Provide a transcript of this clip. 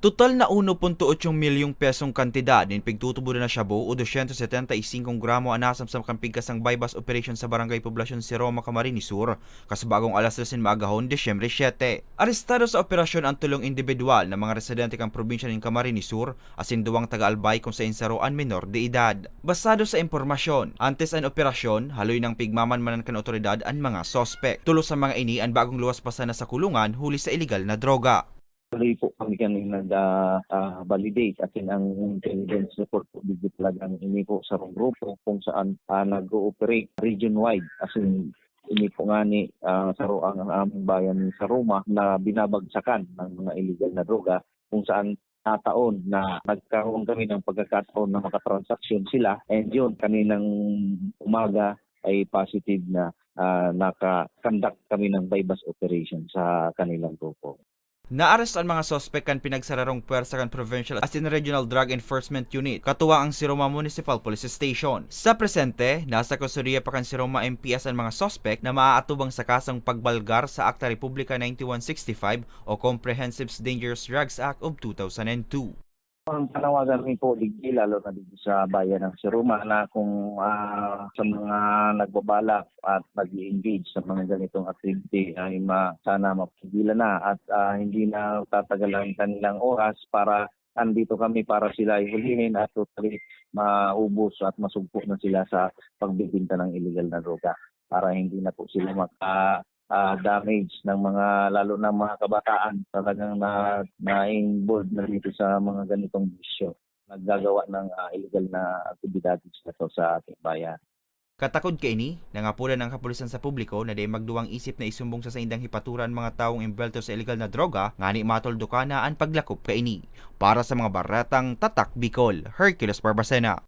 Total na 1.8 milyong pesong kantidad din pigtutubo na shabu o 275 gramo anasam sa kampigkas ng bypass operation sa barangay Poblasyon si Roma, Camarines Sur, kasabagong alas 13 maagahon, Desyembre 7. Arestado sa operasyon ang tulong individual ng mga residente kang probinsya ng Camarines Sur, asin duwang taga-albay kung sa insaroan menor de edad. Basado sa impormasyon, antes ang operasyon, haloy ng pigmamanmanan kan otoridad ang mga sospek. Tulos sa mga ini ang bagong luwas pasan na sa kulungan huli sa illegal na droga. Tuloy po kami nag-validate at ang intelligence report po dito talagang ini po sa grupo kung saan nag-ooperate region-wide. As in, ini po nga ni sa ang aming bayan sa Roma na binabagsakan ng mga illegal na droga kung saan taon na nagkaroon kami ng pagkakataon na makatransaksyon sila, and yun kaninang umaga ay positive na naka-conduct kami ng bypass operation sa kanilang grupo. Naaresto ang mga sospek kan pinagsararong puwersa kan Provincial as in Regional Drug Enforcement Unit, katuwa ang Siroma Municipal Police Station. Sa presente, nasa kusuriya pa kan Siroma MPS ang mga sospek na maaatubang sa kasang pagbalgar sa Akta Republika 9165 o Comprehensive Dangerous Drugs Act of 2002. Ang panawagan rin po digdi, lalo na dito sa bayan ng Siroma, na kung sa mga nagbabalak at nag-engage sa mga ganitong activity ay sana mapigilan na at hindi na tatagal ang kanilang oras para andito kami para sila ihulihin at totally maubos at masugpo na sila sa pagbibinta ng illegal na droga para hindi na po sila damage ng mga, lalo na mga kabataan talagang na-involved na dito sa mga ganitong bisyo. Naggagawa ng illegal na aktibidades na to sa ating bayan. Katakod ka ini, nangapulan ng kapulisan sa publiko na di magduwang isip na isumbong sa indang hipaturan mga taong imbelto sa illegal na droga, ngani matoldo ka na ang paglakop ka ini. Para sa mga baratang Tatak Bicol, Hercules Barbacena.